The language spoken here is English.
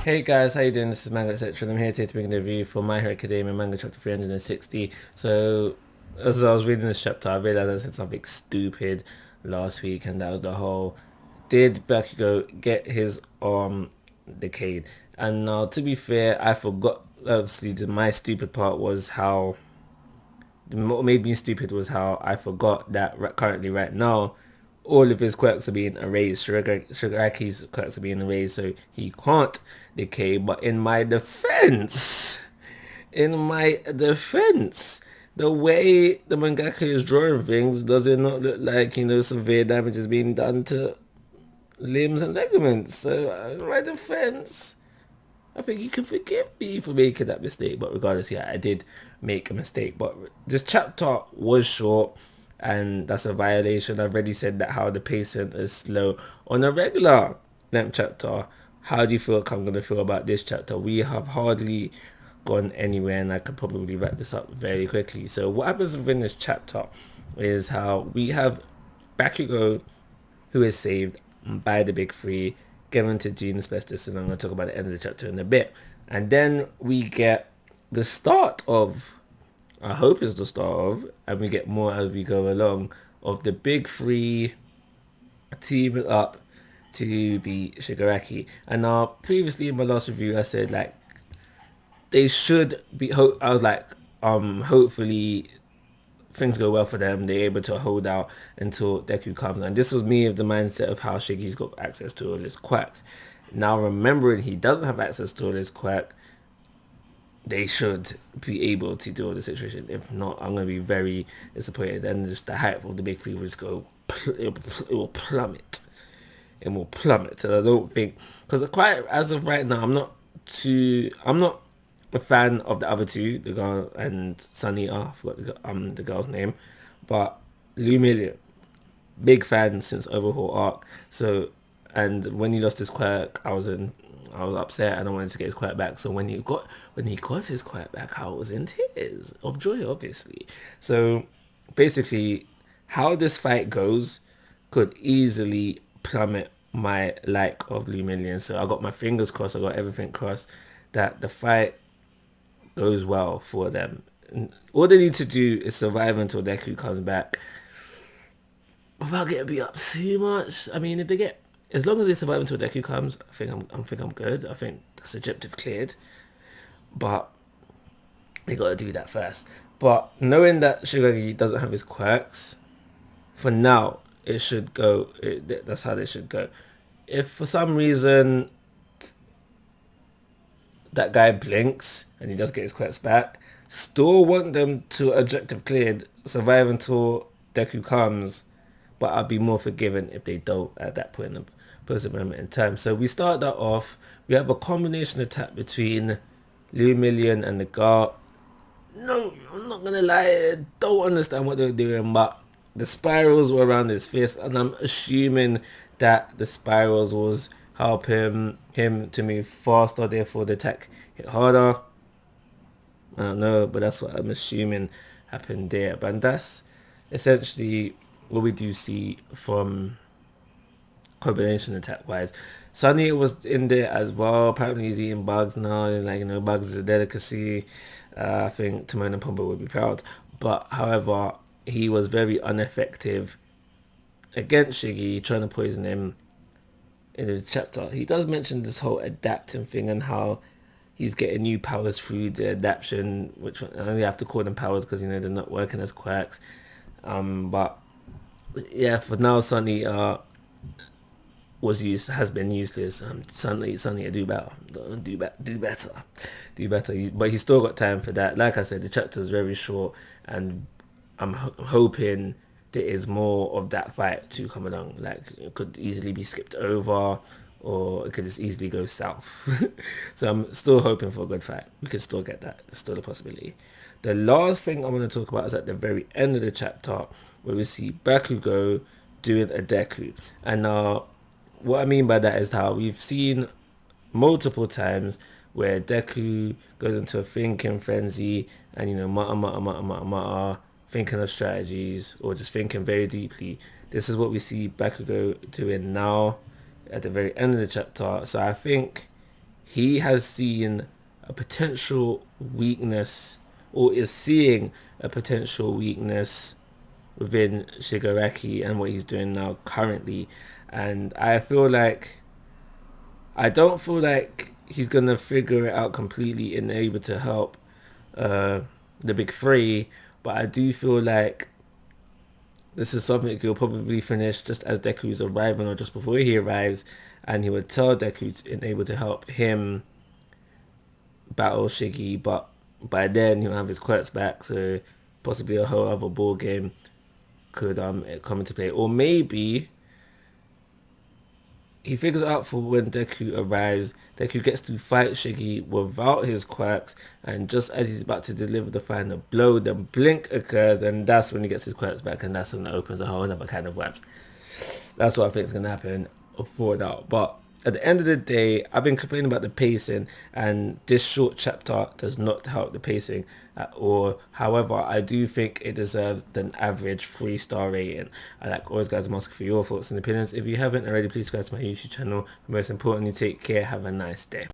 Hey guys, how you doing? This is Manga, etc. I'm here today to bring the review for My Hero Academia Manga chapter 360. So, as I was reading this chapter, I realized I said something stupid last week, and that was the whole, did Bakugo get his arm decayed? And now, to be fair, I forgot, obviously, my stupid part was how, what made me stupid was how I forgot that currently right now, all of his quirks are being erased. Shigaraki's quirks are being erased, so he can't decay. But in my defense, the way the mangaka is drawing things, does it not look like, severe damage is being done to limbs and ligaments? So, in my defense, I think you can forgive me for making that mistake. But regardless, yeah, I did make a mistake. But this chapter was short, and that's a violation. I've already said that how the pacing is slow on a regular length chapter. How do you feel I'm going to feel about this chapter? We have hardly gone anywhere, and I could probably wrap this up very quickly. So what happens within this chapter is how we have Bakugo, who is saved by the big three, given to Gene Asbestos, and I'm going to talk about the end of the chapter in a bit. And then we get the start of, I hope it's the start of, and we get more as we go along, of the big three teaming up to beat Shigaraki. And now, previously in my last review, I said, like, they should be, I was like, hopefully things go well for them. They're able to hold out until Deku comes. And this was me of the mindset of how Shiggy's got access to all his quirks. Now, remembering he doesn't have access to all his quirk, they should be able to deal with the situation. If not, I'm going to be very disappointed. And just the hype of the big three will just go, it will plummet. It will plummet. And I don't think, because quite as of right now, I'm not a fan of the other two, the girl and Sunny. I forgot the girl's name, but Lumillion, big fan since Overhaul arc. So, and when he lost his quirk, I was upset and I wanted to get his quirk back. So when he got his quirk back, I was in tears of joy, obviously. So basically, how this fight goes could easily plummet my like of Lumillion. So I got my fingers crossed, I got everything crossed that the fight goes well for them. And all they need to do is survive until Deku comes back without getting beat up too much. I mean, if they get, as long as they survive until Deku comes, I think I'm good. I think that's objective cleared. But they got to do that first. But knowing that Shigagi doesn't have his quirks, for now it should go. That's how they should go. If for some reason that guy blinks and he does get his quirks back, still want them to objective cleared, survive until Deku comes, but I'll be more forgiving if they don't at that point in the present moment in time. So we start that off. We have a combination attack between Lumillion and the guard. No, I'm not gonna lie, I don't understand what they're doing, but the spirals were around his fist, and I'm assuming that the spirals was help him to move faster, therefore the attack hit harder. I don't know, but that's what I'm assuming happened there. But that's essentially what we do see from combination attack wise. Sunny was in there as well. Apparently he's eating bugs now, and bugs is a delicacy. I think Timon and Pumbaa would be proud. But however, he was very ineffective against Shiggy, trying to poison him in his chapter. He does mention this whole adapting thing and how he's getting new powers through the adaptation, which I only have to call them powers because they're not working as quirks. But yeah, for now, Sunny has been useless. Sunny, do better, do better. But he's still got time for that. Like I said, the chapter is very short, and I'm hoping there is more of that fight to come along. Like, it could easily be skipped over, or it could just easily go south. So I'm still hoping for a good fight. We can still get that. It's still a possibility. The last thing I'm going to talk about is at the very end of the chapter, where we see Bakugo doing a Deku. And what I mean by that is how we've seen multiple times where Deku goes into a thinking frenzy and, mutter, thinking of strategies or just thinking very deeply. This is what we see Bakugo doing now at the very end of the chapter. So I think he has seen a potential weakness, or is seeing a potential weakness within Shigaraki and what he's doing now currently. And I don't feel like he's gonna figure it out completely and able to help the big three, but I do feel like this is something he'll probably finish just as Deku's arriving or just before he arrives, and he would tell Deku to enable to help him battle Shiggy, but by then he'll have his quirks back, so possibly a whole other ball game could come into play. Or maybe he figures out for when Deku arrives, Deku gets to fight Shiggy without his quirks, and just as he's about to deliver the final blow, the blink occurs, and that's when he gets his quirks back, and that's when it opens a whole other kind of webs. That's what I think is going to happen for now. But at the end of the day, I've been complaining about the pacing, and this short chapter does not help the pacing at all. However, I do think it deserves an average 3-star rating. I like always, guys, I'm asking for your thoughts and opinions. If you haven't already, please subscribe to my YouTube channel. Most importantly, take care. Have a nice day.